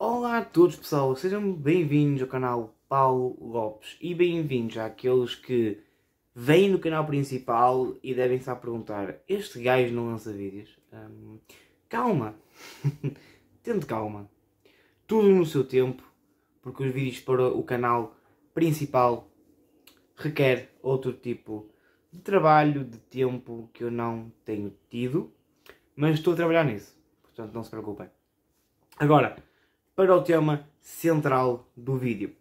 Olá a todos, pessoal, sejam bem-vindos ao canal Paulo Lopes e bem-vindos àqueles que vêm no canal principal e devem estar a perguntar: este gajo não lança vídeos? Calma, tente calma, tudo no seu tempo, porque os vídeos para o canal principal requer outro tipo de trabalho, de tempo que eu não tenho tido, mas estou a trabalhar nisso, portanto não se preocupem. Agora, para o tema central do vídeo.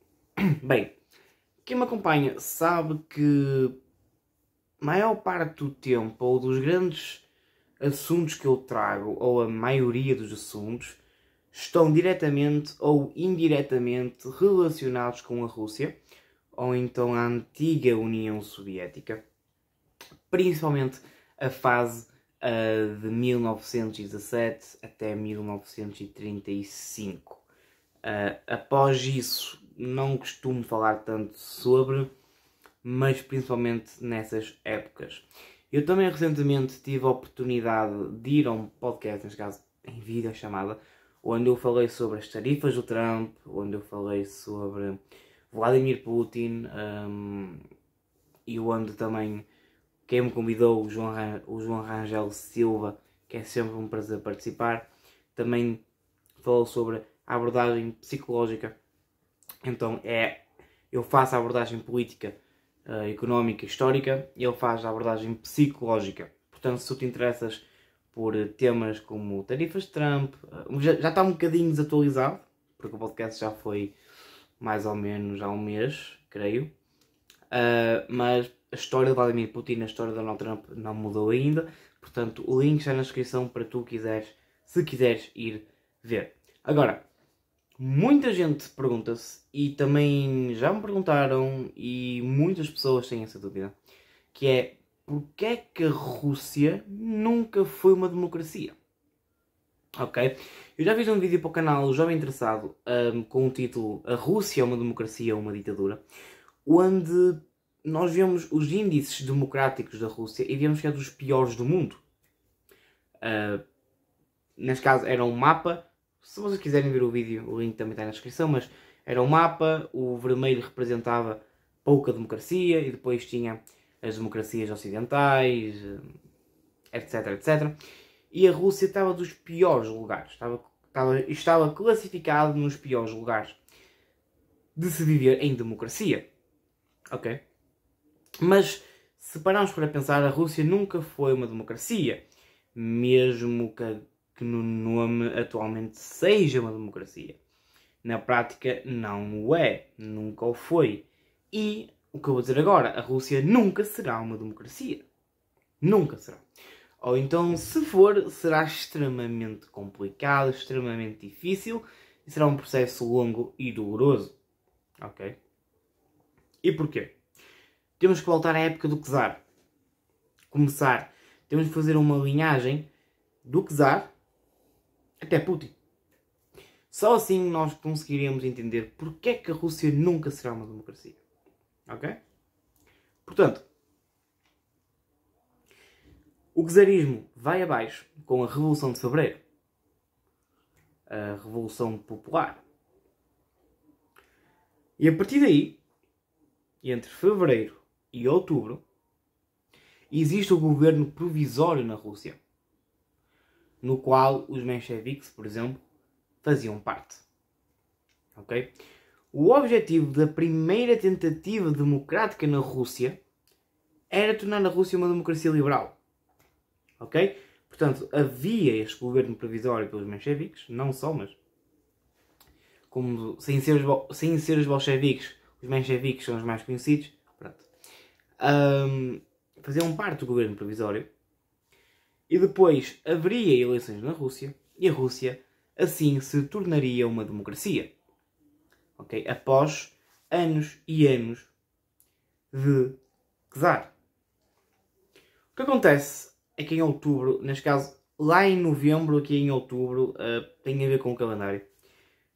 Bem, quem me acompanha sabe que a maior parte do tempo, ou dos grandes assuntos que eu trago, ou a maioria dos assuntos, estão diretamente ou indiretamente relacionados com a Rússia, ou então a antiga União Soviética, principalmente a fase de 1917 até 1935. Após isso, não costumo falar tanto sobre, mas principalmente nessas épocas. Eu também recentemente tive a oportunidade de ir a um podcast, neste caso em videochamada, onde eu falei sobre as tarifas do Trump, onde eu falei sobre Vladimir Putin, e onde também quem me convidou, o João Rangel Silva, que é sempre um prazer participar, também falou sobre a abordagem psicológica. Então eu faço a abordagem política, económica, histórica, e ele faz a abordagem psicológica. Portanto, se tu te interessas por temas como tarifas de Trump, já está um bocadinho desatualizado, porque o podcast já foi mais ou menos há um mês, creio. Mas a história de Vladimir Putin, a história de Donald Trump não mudou ainda. Portanto, o link está na descrição para tu se quiseres ir ver. Agora, muita gente pergunta-se, e também já me perguntaram, e muitas pessoas têm essa dúvida, que é: porque é que a Rússia nunca foi uma democracia? Ok? Eu já fiz um vídeo para o canal Jovem Interessado com o título A Rússia é uma democracia ou uma ditadura, onde nós vemos os índices democráticos da Rússia e vemos que é dos piores do mundo. Neste caso era um mapa. Se vocês quiserem ver o vídeo, o link também está na descrição, mas era um mapa, o vermelho representava pouca democracia e depois tinha as democracias ocidentais, etc, etc. E a Rússia estava dos piores lugares, estava classificado nos piores lugares de se viver em democracia. Ok? Mas se pararmos para pensar, a Rússia nunca foi uma democracia, mesmo que no nome atualmente seja uma democracia. Na prática não o é, nunca o foi. E o que eu vou dizer agora, a Rússia nunca será uma democracia. Nunca será. Ou então, se for, será extremamente complicado, extremamente difícil e será um processo longo e doloroso. Ok? E porquê? Temos que voltar à época do czar. Temos que fazer uma linhagem do czar até Putin. Só assim nós conseguiremos entender porque é que a Rússia nunca será uma democracia. Ok? Portanto, o czarismo vai abaixo com a Revolução de Fevereiro. A Revolução Popular. E a partir daí, entre Fevereiro e Outubro, existe o governo provisório na Rússia, no qual os mencheviques, por exemplo, faziam parte. Ok? O objetivo da primeira tentativa democrática na Rússia era tornar a Rússia uma democracia liberal. Ok? Portanto, havia este governo provisório pelos mencheviques, não só, mas como sem ser os bolcheviques, os mencheviques são os mais conhecidos. Pronto. Faziam parte do governo provisório. E depois haveria eleições na Rússia, e a Rússia assim se tornaria uma democracia. Ok? Após anos e anos de czar. O que acontece é que em outubro, neste caso lá em novembro, aqui em outubro, tem a ver com o calendário,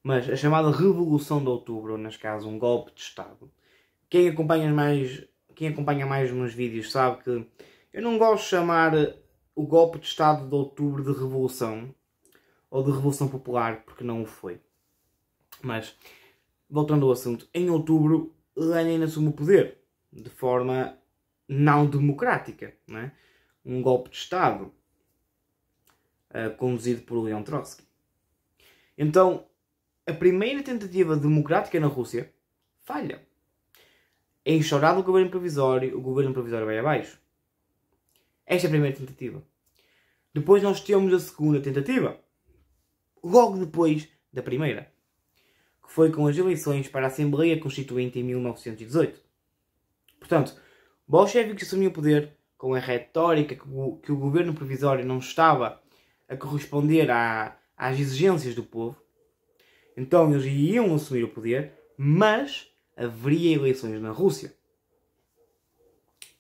mas a chamada Revolução de Outubro, neste caso um golpe de Estado. Quem acompanha mais os meus vídeos sabe que eu não gosto de chamar o golpe de Estado de Outubro de Revolução ou de Revolução Popular, porque não o foi. Mas, voltando ao assunto, em outubro, Lenin assume o poder de forma não democrática, não é? Um golpe de Estado conduzido por Leon Trotsky. Então, a primeira tentativa democrática na Rússia falha. É instaurado o governo provisório vai abaixo. Esta é a primeira tentativa. Depois nós temos a segunda tentativa, logo depois da primeira, que foi com as eleições para a Assembleia Constituinte em 1918. Portanto, bolcheviques assumiu o poder com a retórica que o governo provisório não estava a corresponder às exigências do povo. Então eles iam assumir o poder, mas haveria eleições na Rússia.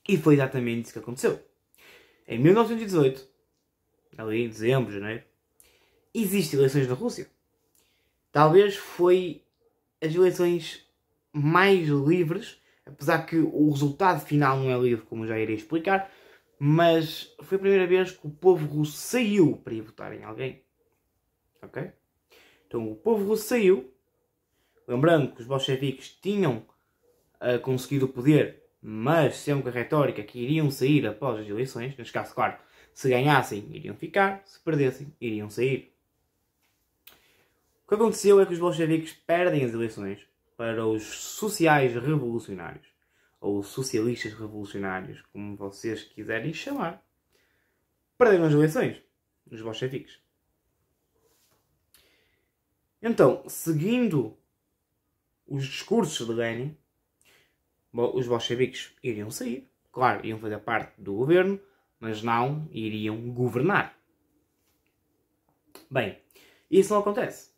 E foi exatamente isso que aconteceu. Em 1918, ali em dezembro, janeiro, existem eleições na Rússia. Talvez foi as eleições mais livres, apesar que o resultado final não é livre, como eu já irei explicar, mas foi a primeira vez que o povo russo saiu para ir votar em alguém. Ok? Então o povo russo saiu, lembrando que os bolcheviques tinham conseguido o poder, mas sempre com a retórica que iriam sair após as eleições. Neste caso, claro, se ganhassem, iriam ficar, se perdessem, iriam sair. O que aconteceu é que os bolcheviques perdem as eleições para os sociais revolucionários, ou socialistas revolucionários, como vocês quiserem chamar. Perderam as eleições, os bolcheviques. Então, seguindo os discursos de Lenin, os bolcheviques iriam sair. Claro, iam fazer parte do governo, mas não iriam governar. Bem, isso não acontece.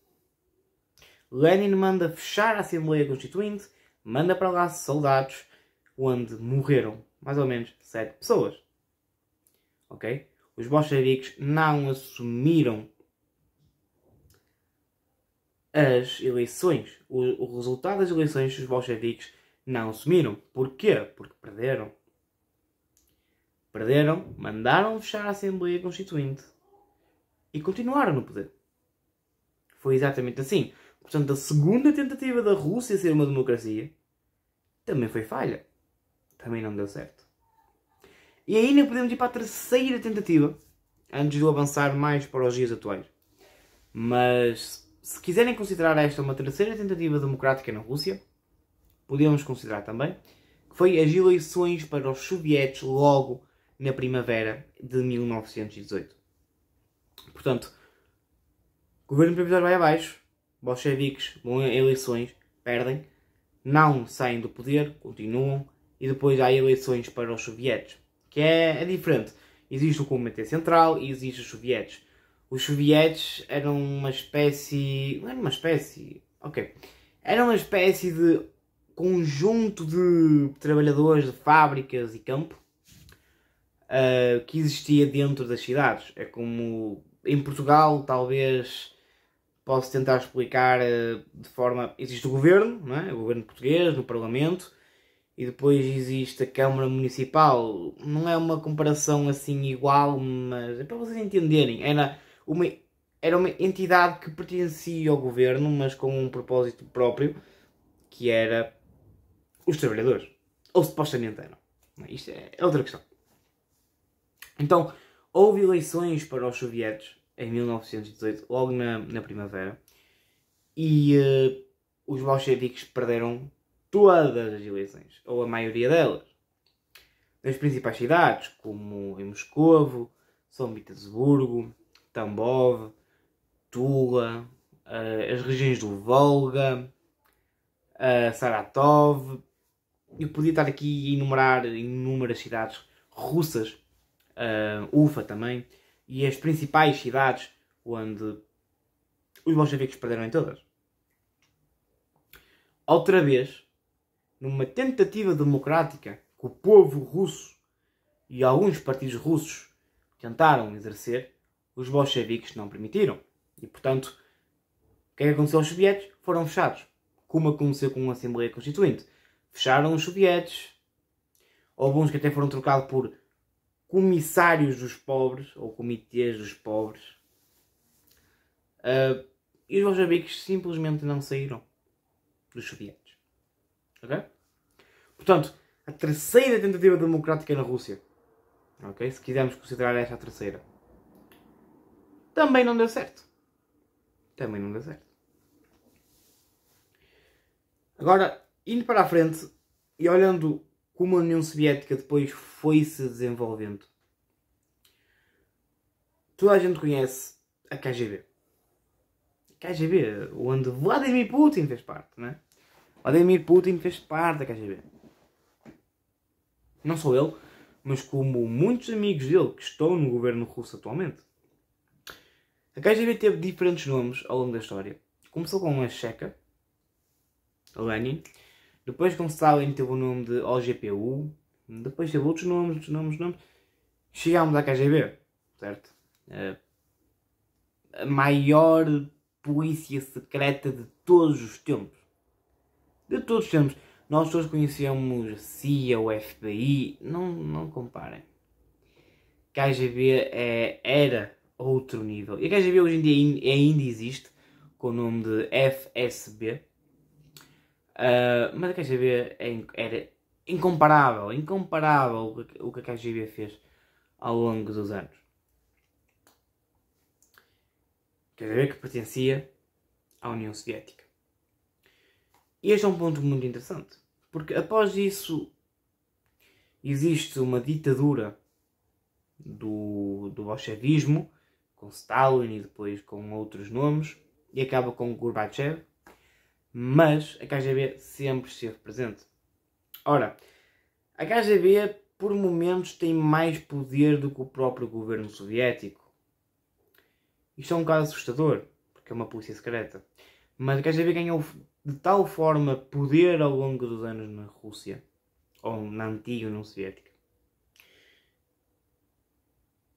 Lenin manda fechar a Assembleia Constituinte, manda para lá soldados, onde morreram mais ou menos 7 pessoas. Ok? Os bolcheviques não assumiram as eleições. O resultado das eleições os bolcheviques não assumiram. Porquê? Porque perderam. Perderam, mandaram fechar a Assembleia Constituinte e continuaram no poder. Foi exatamente assim. Portanto, a segunda tentativa da Rússia ser uma democracia também foi falha. Também não deu certo. E ainda podemos ir para a terceira tentativa, antes de eu avançar mais para os dias atuais. Mas, se quiserem considerar esta uma terceira tentativa democrática na Rússia, podemos considerar também que foi as eleições para os soviéticos logo na primavera de 1918. Portanto, o governo provisório vai abaixo, bolcheviques vão a eleições, perdem, não saem do poder, continuam, e depois há eleições para os soviéticos, que é diferente. Existe o Comitê Central e existe os soviéticos. Os soviéticos eram uma espécie... Não era uma espécie... Ok. Era uma espécie de conjunto de trabalhadores de fábricas e campo que existia dentro das cidades. É como em Portugal, talvez posso tentar explicar de forma... Existe o governo, não é? O governo português, no Parlamento, e depois existe a Câmara Municipal. Não é uma comparação assim igual, mas é para vocês entenderem. Era uma entidade que pertencia ao governo, mas com um propósito próprio, que era os trabalhadores. Ou supostamente eram. Isto é outra questão. Então, houve eleições para os soviéticos em 1918, logo na primavera, e os bolcheviques perderam todas as eleições, ou a maioria delas. Nas principais cidades, como em Moscovo, São Petersburgo, Tambov, Tula, as regiões do Volga, Saratov. Eu podia estar aqui a enumerar inúmeras cidades russas, Ufa também, e as principais cidades onde os bolcheviques perderam em todas. Outra vez, numa tentativa democrática que o povo russo e alguns partidos russos tentaram exercer, os bolcheviques não permitiram. E, portanto, o que é que aconteceu aos soviéticos? Foram fechados. Como aconteceu com a Assembleia Constituinte. Fecharam os soviéticos. Alguns que até foram trocados por comissários dos pobres, ou comitês dos pobres. e os bolcheviques simplesmente não saíram dos soviéticos. Ok? Portanto, a terceira tentativa democrática na Rússia, ok? Se quisermos considerar esta a terceira, também não deu certo. Também não deu certo. Agora, indo para a frente e olhando como a União Soviética depois foi se desenvolvendo, toda a gente conhece a KGB. A KGB, onde Vladimir Putin fez parte, né? Vladimir Putin fez parte da KGB. Não só ele, mas como muitos amigos dele que estão no governo russo atualmente. A KGB teve diferentes nomes ao longo da história. Começou com a Checa, Lenin. Depois com Stalin teve o nome de OGPU. Depois teve outros nomes. Chegámos à KGB, certo? A maior polícia secreta de todos os tempos. De todos os tempos. Nós todos conhecemos a CIA, o FBI. Não comparem. KGB era outro nível. E a KGB hoje em dia ainda existe com o nome de FSB. Mas a KGB era incomparável o que a KGB fez ao longo dos anos. A KGB que pertencia à União Soviética. E este é um ponto muito interessante, porque após isso existe uma ditadura do bolchevismo, com Stalin e depois com outros nomes, e acaba com Gorbachev, mas a KGB sempre esteve presente. Ora, a KGB por momentos tem mais poder do que o próprio governo soviético. Isto é um bocado assustador, porque é uma polícia secreta. Mas a KGB ganhou de tal forma poder ao longo dos anos na Rússia, ou na antiga União Soviética.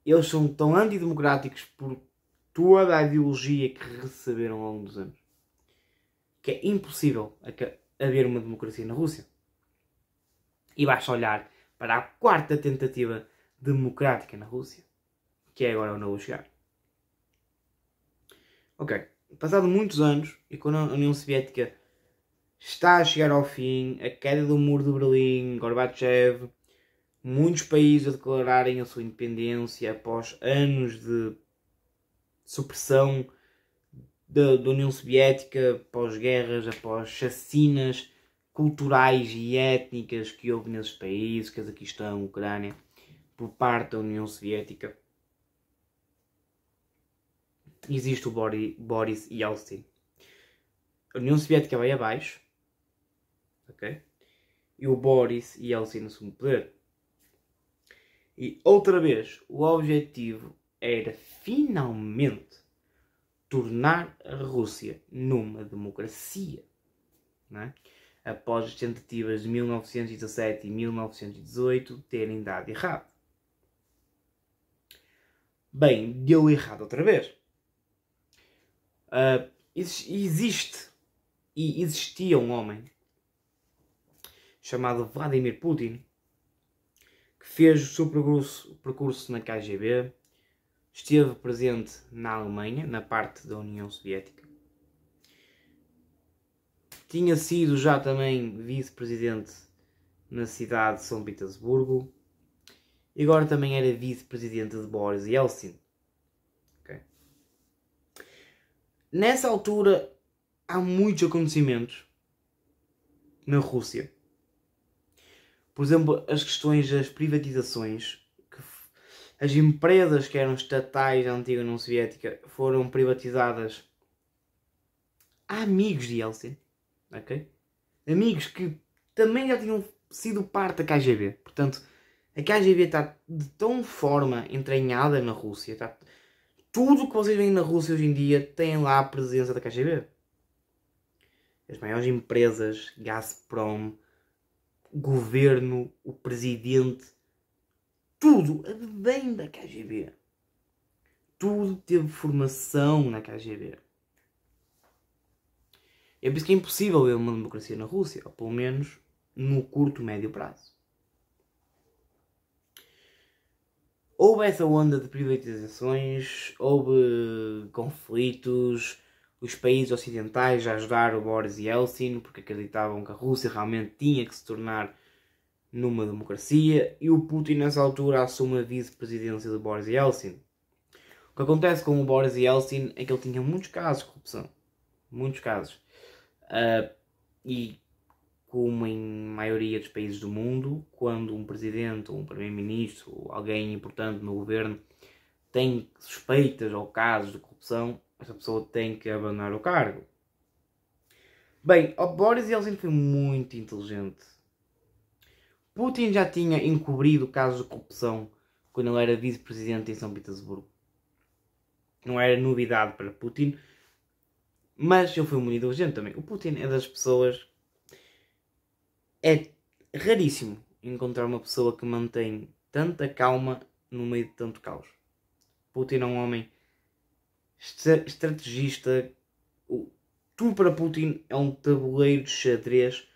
Eles são tão antidemocráticos por toda a ideologia que receberam ao longo dos anos, que é impossível haver uma democracia na Rússia. E basta olhar para a quarta tentativa democrática na Rússia, que é agora onde eu vou chegar. Ok, passado muitos anos, e quando a União Soviética está a chegar ao fim, a queda do muro de Berlim, Gorbachev, muitos países a declararem a sua independência após anos de supressão da União Soviética, após guerras, após chacinas culturais e étnicas que houve nesses países, Cazaquistão, Ucrânia, por parte da União Soviética. Existe o Boris Yeltsin. A União Soviética vai abaixo, ok? E o Boris Yeltsin assume o poder. E outra vez, o objetivo era finalmente tornar a Rússia numa democracia, não é? Após as tentativas de 1917 e 1918 terem dado errado. Bem, deu errado outra vez. Existia um homem chamado Vladimir Putin que fez o seu percurso na KGB, esteve presente na Alemanha, na parte da União Soviética. Tinha sido já também vice-presidente na cidade de São Petersburgo. E agora também era vice-presidente de Boris Yeltsin. Okay. Nessa altura há muitos acontecimentos na Rússia. Por exemplo, as questões das privatizações. As empresas que eram estatais da antiga União Soviética foram privatizadas a amigos de Yeltsin. Okay? Amigos que também já tinham sido parte da KGB. Portanto, a KGB está de tão forma entranhada na Rússia. Tudo o que vocês veem na Rússia hoje em dia tem lá a presença da KGB. As maiores empresas, Gazprom, o governo, o presidente, tudo vem da KGB. Tudo teve formação na KGB. É por isso que é impossível haver uma democracia na Rússia, ou pelo menos no curto e médio prazo. Houve essa onda de privatizações, houve conflitos, os países ocidentais a ajudar o Boris Yeltsin, porque acreditavam que a Rússia realmente tinha que se tornar numa democracia, e o Putin nessa altura assume a vice-presidência do Boris Yeltsin. O que acontece com o Boris Yeltsin é que ele tinha muitos casos de corrupção. Muitos casos. E como em maioria dos países do mundo, quando um presidente ou um primeiro-ministro ou alguém importante no governo tem suspeitas ou casos de corrupção, essa pessoa tem que abandonar o cargo. Bem, o Boris Yeltsin foi muito inteligente. Putin já tinha encobrido casos de corrupção quando ele era vice-presidente em São Petersburgo. Não era novidade para Putin, mas ele foi muito inteligente também. O Putin é das pessoas... É raríssimo encontrar uma pessoa que mantém tanta calma no meio de tanto caos. Putin é um homem estrategista. Tudo para Putin é um tabuleiro de xadrez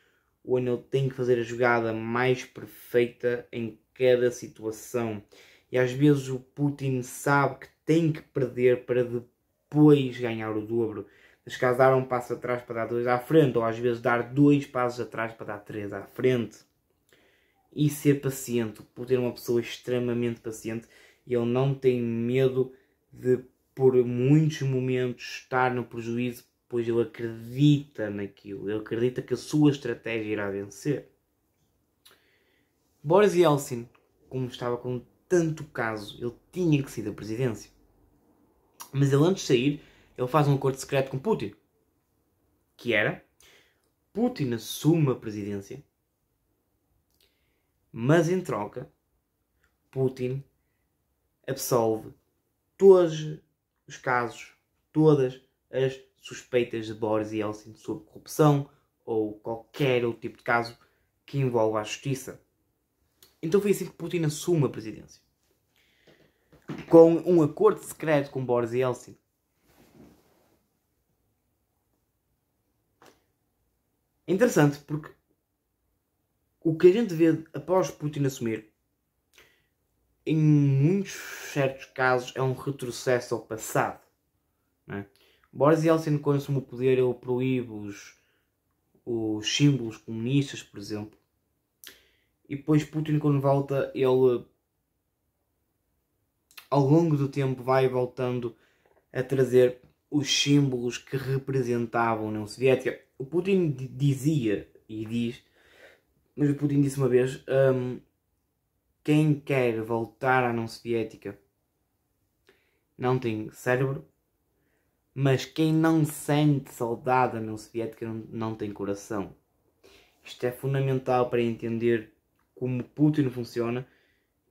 onde ele tem que fazer a jogada mais perfeita em cada situação. E às vezes o Putin sabe que tem que perder para depois ganhar o dobro. Neste caso, dar um passo atrás para dar 2 à frente, ou às vezes dar 2 passos atrás para dar 3 à frente. E ser paciente. O Putin é uma pessoa extremamente paciente e ele não tem medo de, por muitos momentos, estar no prejuízo, pois ele acredita naquilo. Ele acredita que a sua estratégia irá vencer. Boris Yeltsin, como estava com tanto caso, ele tinha que sair da presidência. Mas ele, antes de sair, ele faz um acordo secreto com Putin. Que era: Putin assume a presidência, mas em troca, Putin absolve todos os casos, todas as suspeitas de Boris Yeltsin sobre corrupção ou qualquer outro tipo de caso que envolva a justiça. Então foi assim que Putin assume a presidência. Com um acordo secreto com Boris Yeltsin. É interessante porque o que a gente vê após Putin assumir, em muitos certos casos, é um retrocesso ao passado. Não é? Boris Yeltsin, quando assume o poder, ele proíbe os símbolos comunistas, por exemplo. E depois Putin, quando volta, ele ao longo do tempo vai voltando a trazer os símbolos que representavam a União Soviética. O Putin dizia, e diz, mas o Putin disse uma vez, quem quer voltar à União Soviética não tem cérebro, mas quem não sente saudade da União Soviética não tem coração. Isto é fundamental para entender como Putin funciona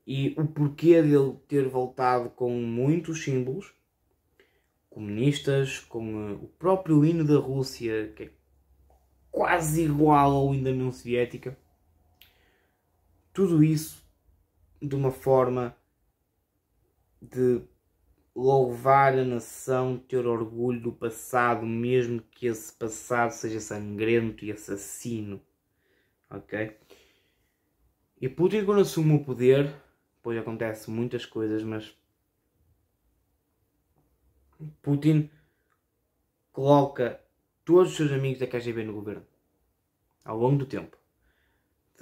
e o porquê dele ter voltado com muitos símbolos comunistas, com o próprio hino da Rússia, que é quase igual ao hino da União Soviética. Tudo isso de uma forma de louvar a nação, ter orgulho do passado, mesmo que esse passado seja sangrento e assassino. Ok? E Putin, quando assume o poder, depois acontecem muitas coisas, mas Putin coloca todos os seus amigos da KGB no governo, ao longo do tempo.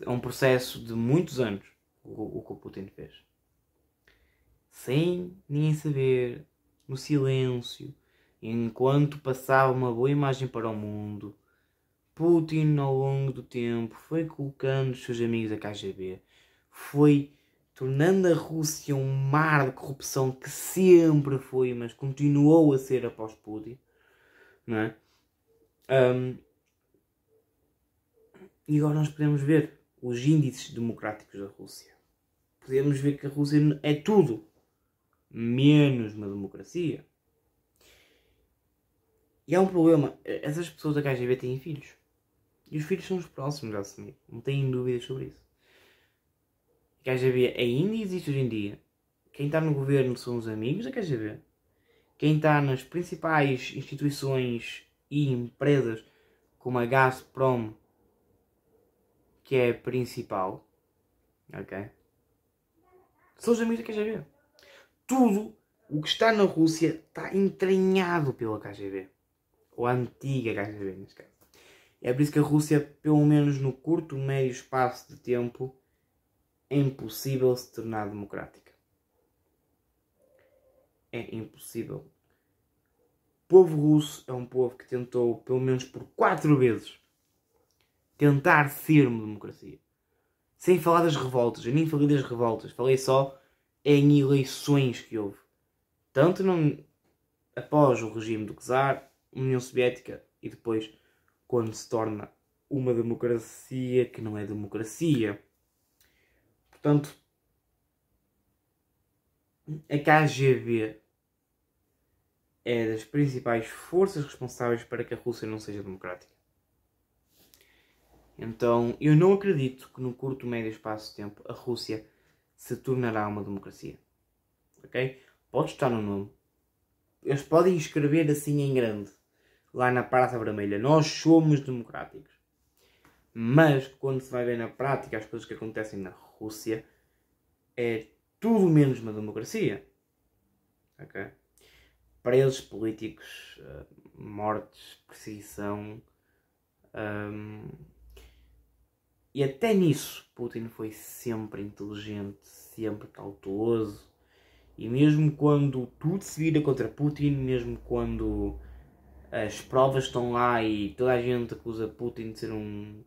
É um processo de muitos anos o que o Putin fez. Sem ninguém saber, no silêncio, enquanto passava uma boa imagem para o mundo, Putin, ao longo do tempo, foi colocando os seus amigos da KGB, foi tornando a Rússia um mar de corrupção que sempre foi, mas continuou a ser após Putin, não é? E agora nós podemos ver os índices democráticos da Rússia. Podemos ver que a Rússia é tudo menos uma democracia. E há um problema. Essas pessoas da KGB têm filhos. E os filhos são os próximos a assumir. Não têm dúvidas sobre isso. A KGB ainda existe hoje em dia. Quem está no governo são os amigos da KGB. Quem está nas principais instituições e empresas, como a Gazprom, que é a principal, ok? São os amigos da KGB. Tudo o que está na Rússia está entranhado pela KGB. ou a antiga KGB neste caso. É por isso que a Rússia, pelo menos no curto, médio espaço de tempo, é impossível se tornar democrática. É impossível. O povo russo é um povo que tentou, pelo menos por 4 vezes, tentar ser uma democracia. Sem falar das revoltas. Eu nem falei das revoltas. Falei só em eleições que houve. Tanto após o regime do czar, União Soviética, e depois quando se torna uma democracia que não é democracia. Portanto, a KGB é das principais forças responsáveis para que a Rússia não seja democrática. Então, eu não acredito que no curto, médio espaço de tempo a Rússia se tornará uma democracia. Ok? Pode estar no nome. Eles podem escrever assim em grande, lá na Praça Vermelha: nós somos democráticos. Mas, quando se vai ver na prática as coisas que acontecem na Rússia, é tudo menos uma democracia. Ok? Para eles, políticos, mortes, perseguição... e até nisso, Putin foi sempre inteligente, sempre cauteloso. E mesmo quando tudo se vira contra Putin, mesmo quando as provas estão lá e toda a gente acusa Putin de ser um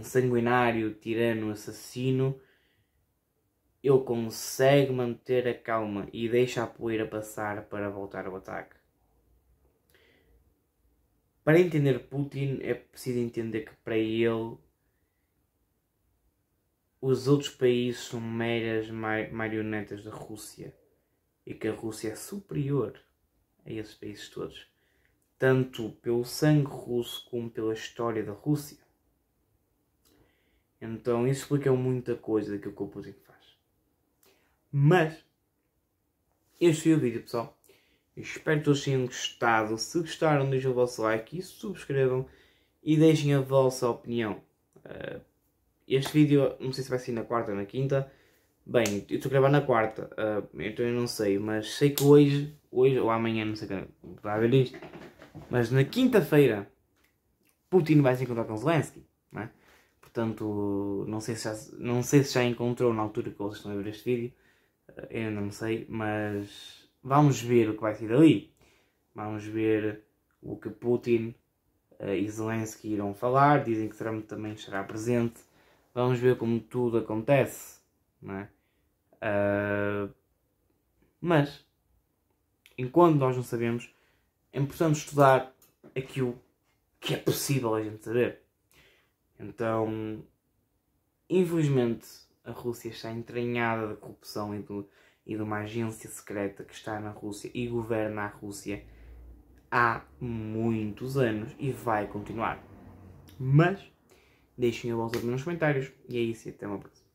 sanguinário, tirano, assassino, ele consegue manter a calma e deixa a poeira passar para voltar ao ataque. Para entender Putin é preciso entender que para ele os outros países são meras marionetas da Rússia e que a Rússia é superior a esses países todos, tanto pelo sangue russo como pela história da Rússia. Então isso explica muita coisa daquilo que o Putin faz. Mas este foi o vídeo, pessoal. Eu espero que todos tenham gostado. Se gostaram, deixem o vosso like e subscrevam e deixem a vossa opinião. Este vídeo, não sei se vai sair na quarta ou na quinta. Bem, eu estou a gravar na quarta, então eu não sei, mas sei que hoje ou amanhã, não sei quando vai ver isto, mas na quinta-feira Putin vai se encontrar com Zelensky, não é? Portanto, não sei se já encontrou na altura que vocês estão a ver este vídeo, eu ainda não sei, mas vamos ver o que vai sair dali. Vamos ver o que Putin e Zelensky irão falar. Dizem que Trump também estará presente. Vamos ver como tudo acontece, não é? Mas, enquanto nós não sabemos, é importante estudar aquilo que é possível a gente saber. Então, infelizmente, a Rússia está entranhada de corrupção e de uma agência secreta que está na Rússia e governa a Rússia há muitos anos e vai continuar. Mas, deixem a vossa opinião nos comentários e é isso e até uma próxima.